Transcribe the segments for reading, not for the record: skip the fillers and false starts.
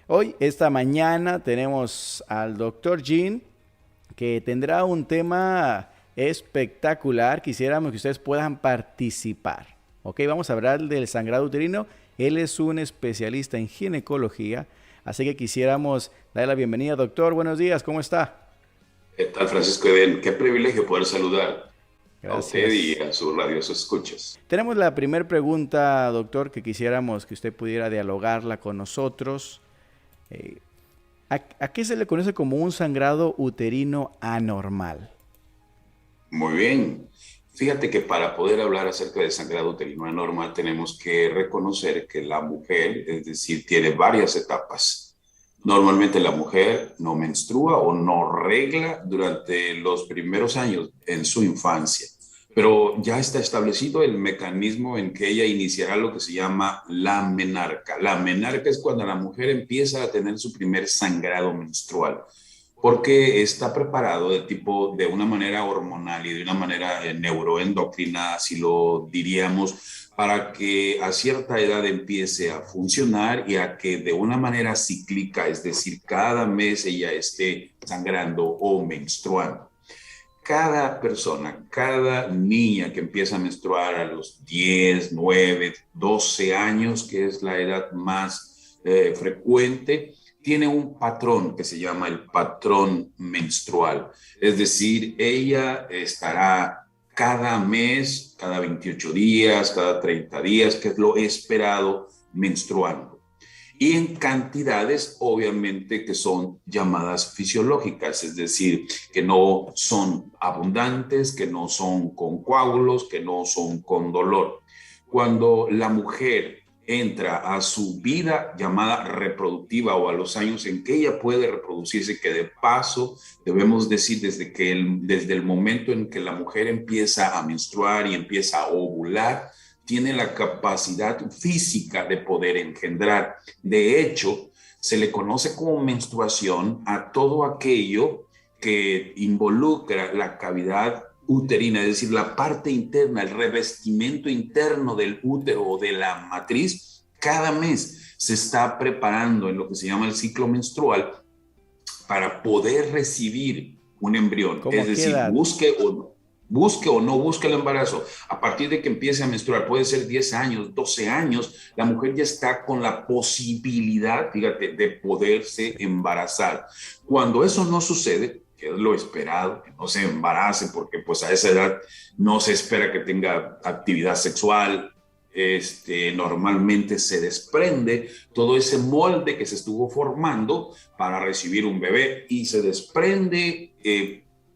Hoy, esta mañana, tenemos al doctor Jean, que tendrá un tema espectacular. Quisiéramos que ustedes puedan participar. Ok, vamos a hablar del sangrado uterino. Él es un especialista en ginecología, así que quisiéramos darle la bienvenida. Doctor, buenos días, ¿cómo está? ¿Qué tal, Francisco Eden? Qué privilegio poder saludar a usted y Gracias. a su radio, sus escuchas. Tenemos la primera pregunta, doctor, que quisiéramos que usted pudiera dialogarla con nosotros. Eh, ¿A qué se le conoce como un sangrado uterino anormal? Muy bien. Fíjate que para poder hablar acerca del sangrado uterino anormal tenemos que reconocer que la mujer, es decir, tiene varias etapas. Normalmente la mujer no menstrua o no regla durante los primeros años en su infancia, pero ya está establecido el mecanismo en que ella iniciará lo que se llama la menarca. La menarca es cuando la mujer empieza a tener su primer sangrado menstrual, porque está preparado de una manera hormonal y de una manera neuroendocrina, así lo diríamos, para que a cierta edad empiece a funcionar y a que de una manera cíclica, es decir, cada mes ella esté sangrando o menstruando. Cada persona, cada niña que empieza a menstruar a los 10, 9, 12 años, que es la edad más frecuente, tiene un patrón que se llama el patrón menstrual. Es decir, ella estará cada mes, cada 28 días, cada 30 días, que es lo esperado, menstruando y en cantidades obviamente que son llamadas fisiológicas, es decir, que no son abundantes, que no son con coágulos, que no son con dolor. Cuando la mujer entra a su vida llamada reproductiva o a los años en que ella puede reproducirse, que de paso debemos decir desde el momento en que la mujer empieza a menstruar y empieza a ovular, tiene la capacidad física de poder engendrar. De hecho, se le conoce como menstruación a todo aquello que involucra la cavidad uterina, es decir, la parte interna, el revestimiento interno del útero o de la matriz. Cada mes se está preparando en lo que se llama el ciclo menstrual para poder recibir un embrión, ¿Cómo es a qué decir, edad? busque o no busque el embarazo, a partir de que empiece a menstruar, puede ser 10 años, 12 años, la mujer ya está con la posibilidad, fíjate, de poderse embarazar. Cuando eso no sucede, que es lo esperado, que no se embarace, porque pues a esa edad no se espera que tenga actividad sexual, normalmente se desprende todo ese molde que se estuvo formando para recibir un bebé y se desprende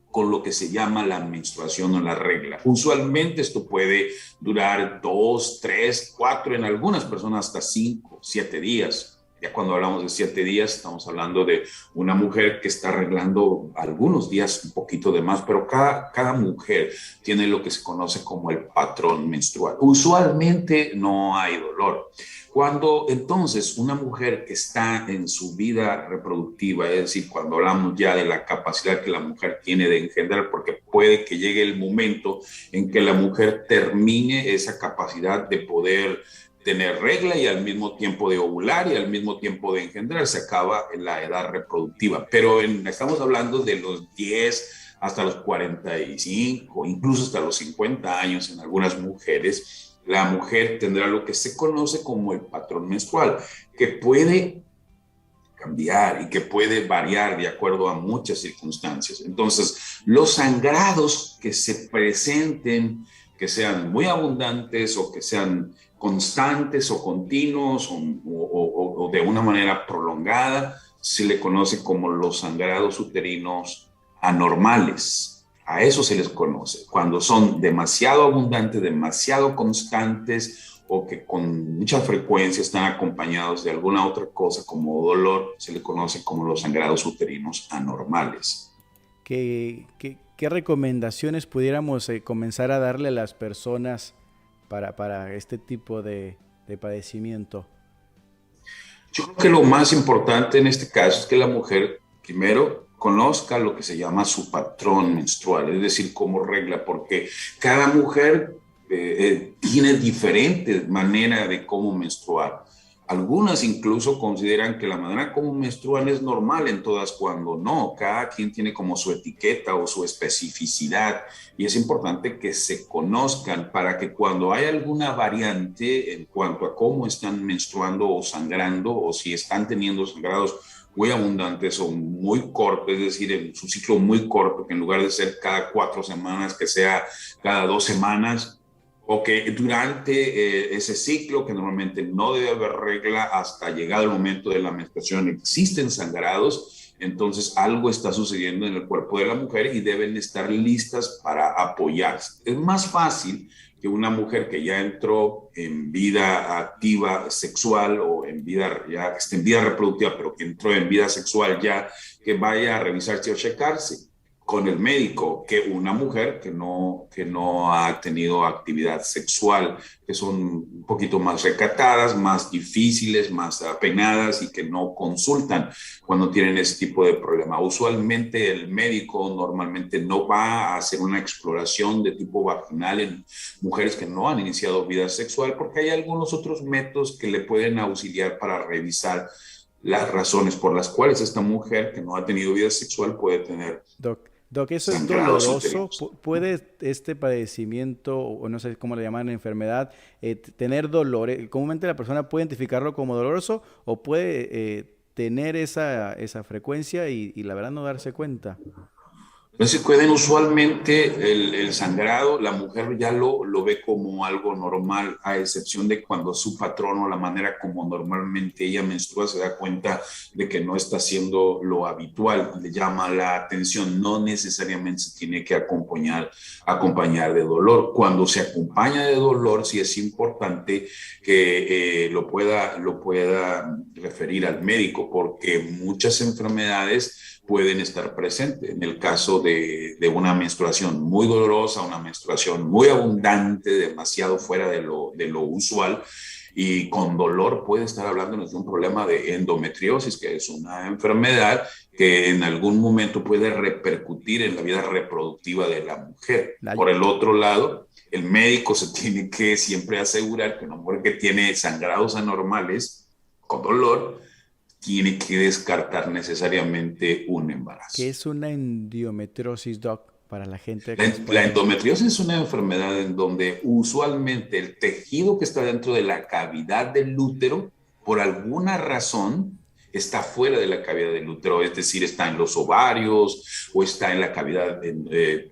con lo que se llama la menstruación o la regla. Usualmente esto puede durar 2, 3, 4, en algunas personas hasta 5, 7 días. Ya cuando hablamos de 7 días, estamos hablando de una mujer que está arreglando algunos días un poquito de más, pero cada mujer tiene lo que se conoce como el patrón menstrual. Usualmente no hay dolor. Cuando entonces una mujer que está en su vida reproductiva, es decir, cuando hablamos ya de la capacidad que la mujer tiene de engendrar, porque puede que llegue el momento en que la mujer termine esa capacidad de poder tener regla y al mismo tiempo de ovular y al mismo tiempo de engendrar, se acaba en la edad reproductiva. Pero estamos hablando de los 10 hasta los 45, incluso hasta los 50 años en algunas mujeres, la mujer tendrá lo que se conoce como el patrón menstrual, que puede cambiar y que puede variar de acuerdo a muchas circunstancias. Entonces, los sangrados que se presenten, que sean muy abundantes o que sean constantes o continuos o de una manera prolongada, se le conoce como los sangrados uterinos anormales. A eso se les conoce. Cuando son demasiado abundantes, demasiado constantes o que con mucha frecuencia están acompañados de alguna otra cosa como dolor, se le conoce como los sangrados uterinos anormales. ¿Qué recomendaciones pudiéramos comenzar a darle a las personas para este tipo de padecimiento? Yo creo que lo más importante en este caso es que la mujer primero conozca lo que se llama su patrón menstrual, es decir, como regla, porque cada mujer tiene diferentes maneras de cómo menstruar. Algunas incluso consideran que la manera como menstruan es normal en todas, cuando no. Cada quien tiene como su etiqueta o su especificidad, y es importante que se conozcan para que cuando hay alguna variante en cuanto a cómo están menstruando o sangrando, o si están teniendo sangrados muy abundantes o muy cortos, es decir, en su ciclo muy corto, que en lugar de ser cada 4 semanas, que sea cada 2 semanas, o que durante ese ciclo, que normalmente no debe haber regla hasta llegar el momento de la menstruación, existen sangrados, entonces algo está sucediendo en el cuerpo de la mujer y deben estar listas para apoyarse. Es más fácil que una mujer que ya entró en vida activa sexual, o en vida, ya que esté en vida reproductiva, pero que entró en vida sexual ya, que vaya a revisarse o checarse con el médico, que una mujer que no ha tenido actividad sexual, que son un poquito más recatadas, más difíciles, más apenadas, y que no consultan cuando tienen ese tipo de problema. Usualmente el médico normalmente no va a hacer una exploración de tipo vaginal en mujeres que no han iniciado vida sexual, porque hay algunos otros métodos que le pueden auxiliar para revisar las razones por las cuales esta mujer que no ha tenido vida sexual puede tener Doc, ¿eso es sangrados doloroso? uterinos. ¿Puede este padecimiento, o no sé cómo le llaman, enfermedad, tener dolor? Comúnmente la persona puede identificarlo como doloroso, o puede tener esa frecuencia y la verdad no darse cuenta. Entonces, pueden usualmente el sangrado, la mujer ya lo ve como algo normal, a excepción de cuando su patrón, o la manera como normalmente ella menstrua, se da cuenta de que no está haciendo lo habitual, le llama la atención. No necesariamente se tiene que acompañar de dolor. Cuando se acompaña de dolor, sí es importante que lo pueda referir al médico, porque muchas enfermedades pueden estar presentes. En el caso de una menstruación muy dolorosa, una menstruación muy abundante, demasiado fuera de lo usual, y con dolor, puede estar hablándonos de un problema de endometriosis, que es una enfermedad que en algún momento puede repercutir en la vida reproductiva de la mujer. La- Por el otro lado, el médico se tiene que siempre asegurar que una mujer que tiene sangrados anormales con dolor tiene que descartar necesariamente un ¿Qué embarazo. es una endometriosis, Doc, para la gente que nos La pueda... endometriosis es una enfermedad en donde usualmente el tejido que está dentro de la cavidad del útero, por alguna razón, está fuera de la cavidad del útero, es decir, está en los ovarios, o está en la cavidad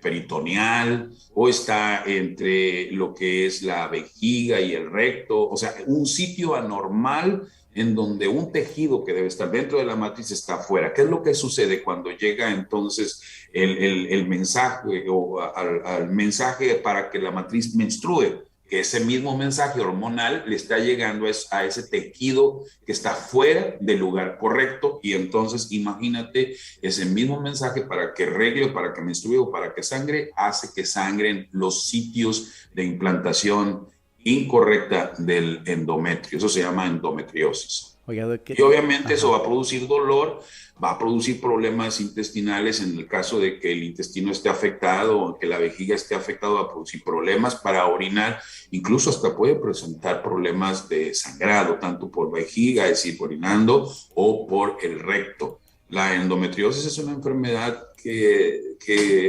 peritoneal, o está entre lo que es la vejiga y el recto, o sea, un sitio anormal en donde un tejido que debe estar dentro de la matriz está afuera. ¿Qué es lo que sucede cuando llega entonces el mensaje, o al mensaje para que la matriz menstrue? Que ese mismo mensaje hormonal le está llegando a ese tejido que está fuera del lugar correcto, y entonces imagínate, ese mismo mensaje para que regle, o para que menstrue, o para que sangre, hace que sangren los sitios de implantación incorrecta del endometrio. Eso se llama endometriosis. Oiga, Doc, Y obviamente eso ajá. va a producir dolor, va a producir problemas intestinales en el caso de que el intestino esté afectado, o que la vejiga esté afectada, va a producir problemas para orinar, incluso hasta puede presentar problemas de sangrado, tanto por vejiga, es decir, orinando, o por el recto. La endometriosis es una enfermedad que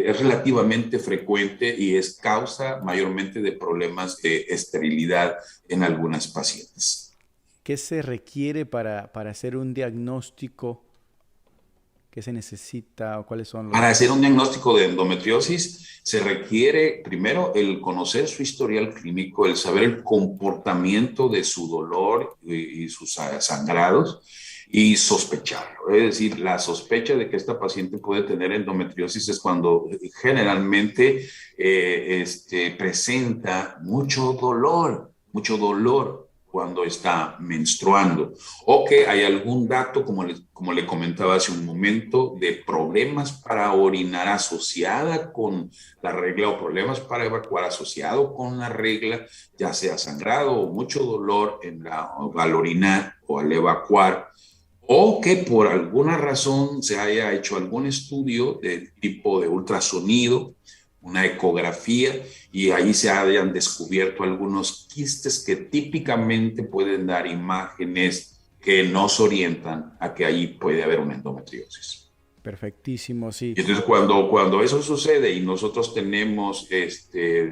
es relativamente frecuente y es causa mayormente de problemas de esterilidad en algunas pacientes. ¿Qué se requiere para hacer un diagnóstico? ¿Qué se necesita o cuáles son Para los... hacer un diagnóstico de endometriosis se requiere primero el conocer su historial clínico, el saber el comportamiento de su dolor y sus sangrados, y sospecharlo. Es decir, la sospecha de que esta paciente puede tener endometriosis es cuando generalmente presenta mucho dolor cuando está menstruando, o que hay algún dato, como le comentaba hace un momento, de problemas para orinar asociada con la regla, o problemas para evacuar asociado con la regla, ya sea sangrado o mucho dolor al orinar o al evacuar, o que por alguna razón se haya hecho algún estudio de tipo de ultrasonido una ecografía, y ahí se hayan descubierto algunos quistes que típicamente pueden dar imágenes que nos orientan a que ahí puede haber una endometriosis. Perfectísimo, sí. Y entonces cuando eso sucede y nosotros tenemos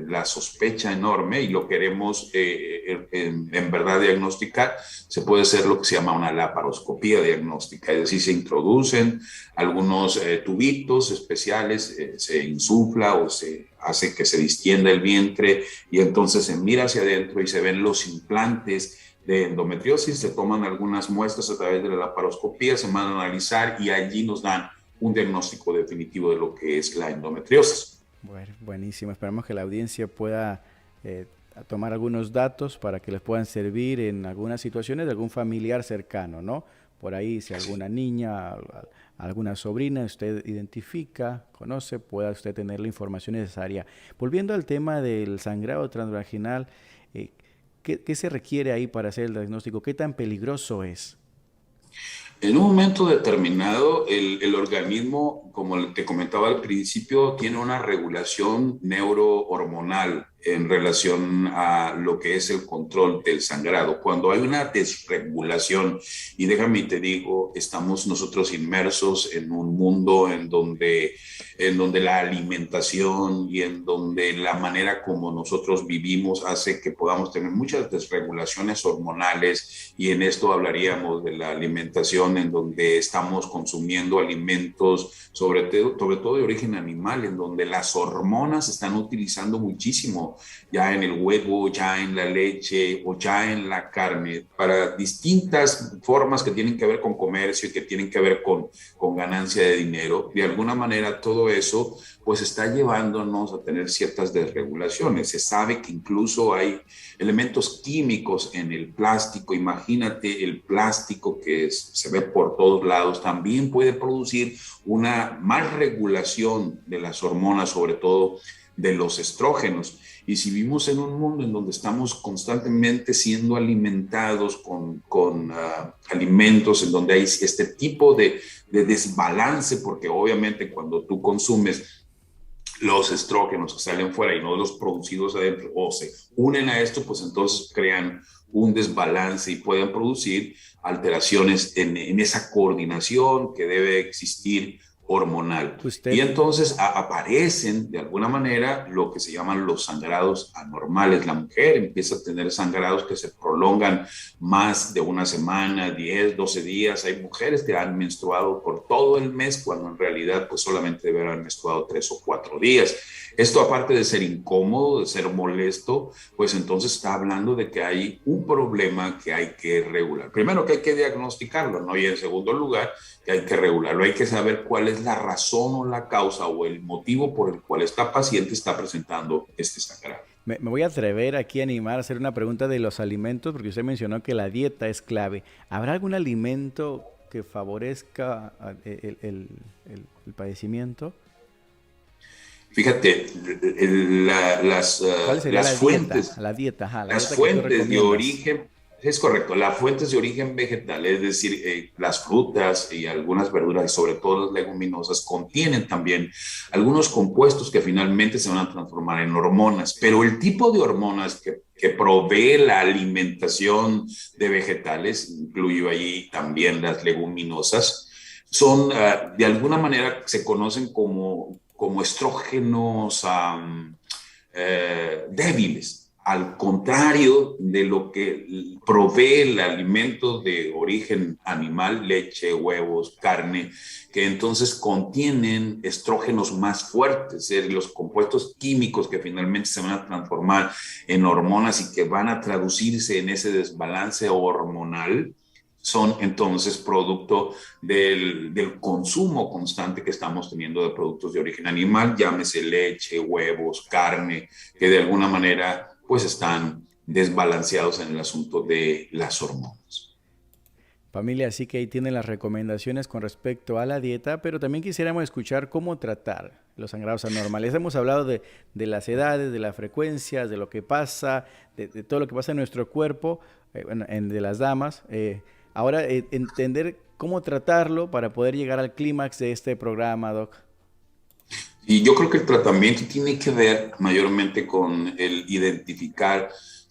la sospecha enorme y lo queremos en verdad diagnosticar, se puede hacer lo que se llama una laparoscopía diagnóstica, es decir, se introducen algunos tubitos especiales, se insufla o se hace que se distienda el vientre y entonces se mira hacia adentro y se ven los implantes de endometriosis, se toman algunas muestras a través de la laparoscopía, se mandan a analizar y allí nos dan un diagnóstico definitivo de lo que es la endometriosis. Bueno, buenísimo. Esperamos que la audiencia pueda tomar algunos datos para que les puedan servir en algunas situaciones de algún familiar cercano, ¿no? Por ahí, si alguna niña, alguna sobrina usted identifica, conoce, pueda usted tener la información necesaria. Volviendo al tema del sangrado transvaginal, ¿qué se requiere ahí para hacer el diagnóstico? ¿Qué tan peligroso es? En un momento determinado, el organismo, como te comentaba al principio, tiene una regulación neurohormonal en relación a lo que es el control del sangrado. Cuando hay una desregulación, y déjame te digo, estamos nosotros inmersos en un mundo en donde la alimentación y en donde la manera como nosotros vivimos hace que podamos tener muchas desregulaciones hormonales, y en esto hablaríamos de la alimentación en donde estamos consumiendo alimentos sobre todo de origen animal, en donde las hormonas se están utilizando muchísimo, ya en el huevo, ya en la leche o ya en la carne, para distintas formas que tienen que ver con comercio y que tienen que ver con ganancia de dinero. De alguna manera todo eso pues está llevándonos a tener ciertas desregulaciones. Se sabe que incluso hay elementos químicos en el plástico. Imagínate el plástico que se ve por todos lados, también puede producir una mal regulación de las hormonas, sobre todo de los estrógenos. Y si vivimos en un mundo en donde estamos constantemente siendo alimentados con alimentos en donde hay este tipo de desbalance, porque obviamente cuando tú consumes los estrógenos que salen fuera y no los producidos adentro, o se unen a esto, pues entonces crean un desbalance y pueden producir alteraciones en esa coordinación que debe existir hormonal. Y Usted, entonces aparecen de alguna manera lo que se llaman los sangrados anormales. La mujer empieza a tener sangrados que se prolongan más de una semana, 10, 12 días. Hay mujeres que han menstruado por todo el mes cuando en realidad pues solamente deben haber menstruado 3 o 4 días. Esto, aparte de ser incómodo, de ser molesto, pues entonces está hablando de que hay un problema que hay que regular. Primero, que hay que diagnosticarlo, ¿no? Y en segundo lugar, que hay que regularlo. Hay que saber cuál es la razón o la causa o el motivo por el cual esta paciente está presentando este sangrado. me voy a atrever aquí a animar a hacer una pregunta de los alimentos, porque usted mencionó que la dieta es clave. ¿Habrá algún alimento que favorezca el padecimiento? Fíjate, ¿Cuál sería las la dieta? fuentes, La dieta, ajá, la las dieta que tú fuentes de recomiendas. origen, es correcto, las fuentes de origen vegetal, es decir, las frutas y algunas verduras, y sobre todo las leguminosas, contienen también algunos compuestos que finalmente se van a transformar en hormonas, pero el tipo de hormonas que provee la alimentación de vegetales, incluyo ahí también las leguminosas, son de alguna manera se conocen como estrógenos débiles, al contrario de lo que provee el alimento de origen animal, leche, huevos, carne, que entonces contienen estrógenos más fuertes, los compuestos químicos que finalmente se van a transformar en hormonas y que van a traducirse en ese desbalance hormonal, son entonces producto del consumo constante que estamos teniendo de productos de origen animal, llámese leche, huevos, carne, que de alguna manera pues están desbalanceados en el asunto de las hormonas. Familia, así que ahí tienen las recomendaciones con respecto a la dieta, pero también quisiéramos escuchar cómo tratar los sangrados anormales. Hemos hablado de las edades, de las frecuencias, de lo que pasa, de todo lo que pasa en nuestro cuerpo, bueno, de las damas. Ahora, entender cómo tratarlo para poder llegar al clímax de este programa, Doc. Y yo creo que el tratamiento tiene que ver mayormente con el identificar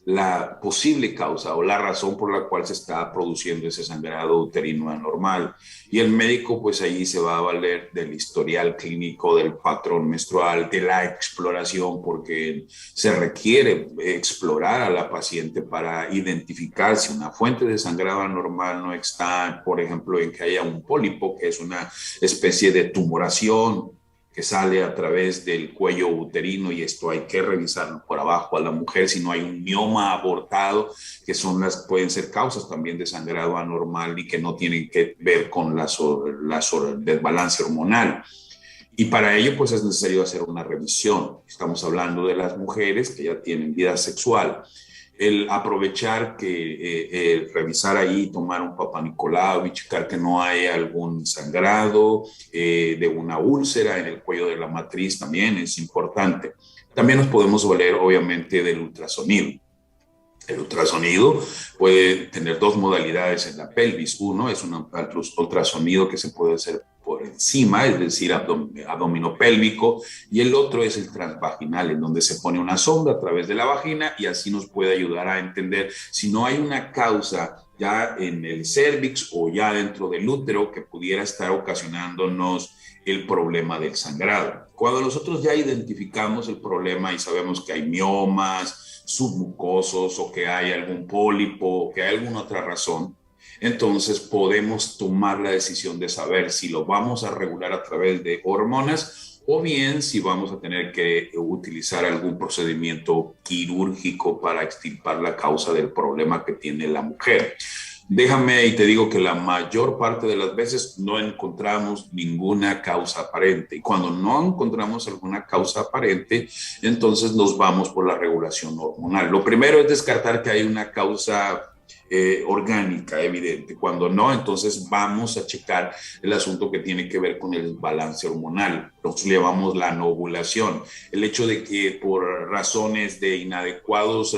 la posible causa o la razón por la cual se está produciendo ese sangrado uterino anormal. Y el médico pues ahí se va a valer del historial clínico, del patrón menstrual, de la exploración, porque se requiere explorar a la paciente para identificar si una fuente de sangrado anormal no está, por ejemplo, en que haya un pólipo, que es una especie de tumoración que sale a través del cuello uterino, y esto hay que revisarlo por abajo a la mujer, si no hay un mioma abortado, que son pueden ser causas también de sangrado anormal y que no tienen que ver con la desbalance hormonal. Y para ello, pues es necesario hacer una revisión. Estamos hablando de las mujeres que ya tienen vida sexual. El aprovechar que revisar ahí, tomar un Papá Nicolau y checar que no haya algún sangrado de una úlcera en el cuello de la matriz también es importante. También nos podemos valer, obviamente, del ultrasonido. El ultrasonido puede tener dos modalidades en la pelvis. Uno es un ultrasonido que se puede hacer por encima, es decir, abdominopélvico, y el otro es el transvaginal, en donde se pone una sonda a través de la vagina y así nos puede ayudar a entender si no hay una causa ya en el cérvix o ya dentro del útero que pudiera estar ocasionándonos el problema del sangrado. Cuando nosotros ya identificamos el problema y sabemos que hay miomas submucosos o que hay algún pólipo o que hay alguna otra razón, entonces podemos tomar la decisión de saber si lo vamos a regular a través de hormonas o bien si vamos a tener que utilizar algún procedimiento quirúrgico para extirpar la causa del problema que tiene la mujer. Déjame y te digo que la mayor parte de las veces no encontramos ninguna causa aparente. Y cuando no encontramos alguna causa aparente, entonces nos vamos por la regulación hormonal. Lo primero es descartar que hay una causa orgánica evidente. Cuando no, entonces vamos a checar el asunto que tiene que ver con el balance hormonal. Nosotros le llamamos la anovulación. El hecho de que por razones de inadecuados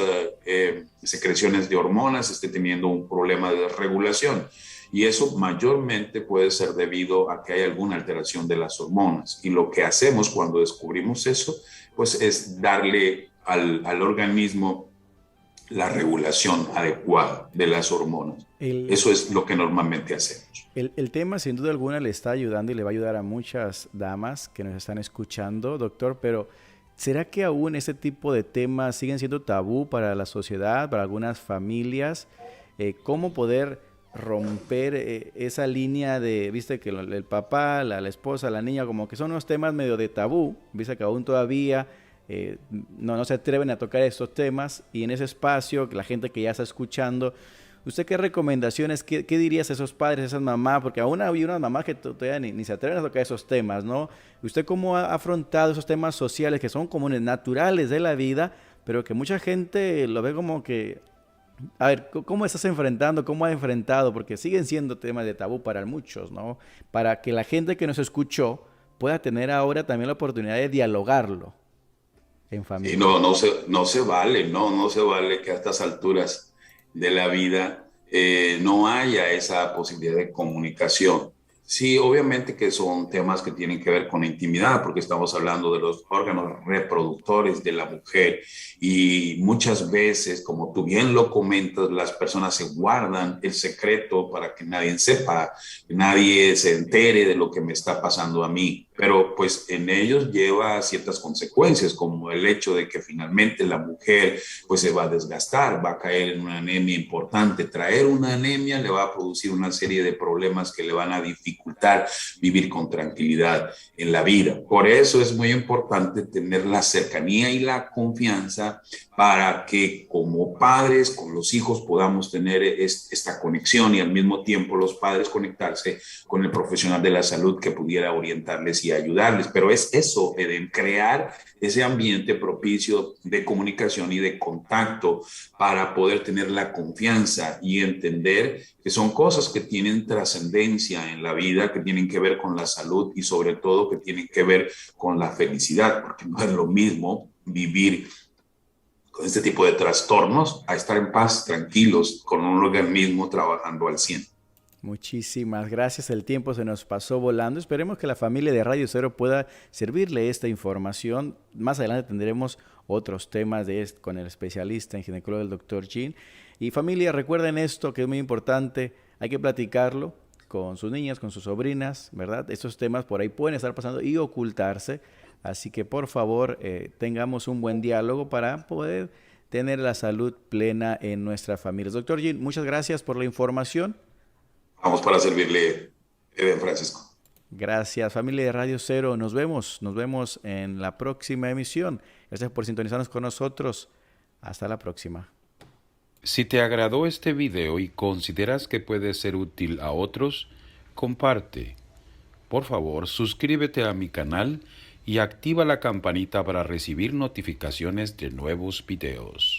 secreciones de hormonas esté teniendo un problema de regulación. Y eso mayormente puede ser debido a que hay alguna alteración de las hormonas. Y lo que hacemos cuando descubrimos eso, pues es darle al organismo la regulación adecuada de las hormonas. Eso es lo que normalmente hacemos. El tema sin duda alguna le está ayudando y le va a ayudar a muchas damas que nos están escuchando, doctor, pero ¿será que aún ese tipo de temas siguen siendo tabú para la sociedad, para algunas familias? ¿Cómo poder romper esa línea de, viste, que el papá, la esposa, la niña, como que son unos temas medio de tabú, viste que aún todavía no se atreven a tocar estos temas, y en ese espacio, la gente que ya está escuchando, ¿usted qué recomendaciones, qué dirías a esos padres, a esas mamás? Porque aún hay unas mamás que todavía ni se atreven a tocar esos temas, ¿no? ¿Usted cómo ha afrontado esos temas sociales que son comunes, naturales de la vida, pero que mucha gente lo ve como que... A ver, ¿cómo estás enfrentando? ¿Cómo has enfrentado? Porque siguen siendo temas de tabú para muchos, ¿no? Para que la gente que nos escuchó pueda tener ahora también la oportunidad de dialogarlo en Y familia. no se vale, no se vale que a estas alturas de la vida no haya esa posibilidad de comunicación. Sí, obviamente que son temas que tienen que ver con la intimidad, porque estamos hablando de los órganos reproductores de la mujer y muchas veces, como tú bien lo comentas, las personas se guardan el secreto para que nadie sepa, que nadie se entere de lo que me está pasando a mí. Pero pues en ellos lleva ciertas consecuencias, como el hecho de que finalmente la mujer pues se va a desgastar, va a caer en una anemia importante. Traer una anemia le va a producir una serie de problemas que le van a dificultar vivir con tranquilidad en la vida. Por eso es muy importante tener la cercanía y la confianza para que como padres con los hijos podamos tener esta conexión y al mismo tiempo los padres conectarse con el profesional de la salud que pudiera orientarles y ayudarles. Pero es eso, de crear ese ambiente propicio de comunicación y de contacto para poder tener la confianza y entender que son cosas que tienen trascendencia en la vida, que tienen que ver con la salud y sobre todo que tienen que ver con la felicidad, porque no es lo mismo vivir con este tipo de trastornos a estar en paz, tranquilos, con un organismo trabajando al 100. Muchísimas gracias. El tiempo se nos pasó volando. Esperemos que la familia de Radio Cero pueda servirle esta información. Más adelante tendremos otros temas con el especialista en ginecología, el doctor Jean. Y familia, recuerden esto que es muy importante. Hay que platicarlo con sus niñas, con sus sobrinas, ¿verdad? Estos temas por ahí pueden estar pasando y ocultarse. Así que por favor tengamos un buen diálogo para poder tener la salud plena en nuestras familias. Doctor Jean, muchas gracias por la información. Vamos para servirle, Francisco. Gracias, familia de Radio Cero. Nos vemos en la próxima emisión. Gracias por sintonizarnos con nosotros. Hasta la próxima. Si te agradó este video y consideras que puede ser útil a otros, comparte. Por favor, suscríbete a mi canal y activa la campanita para recibir notificaciones de nuevos videos.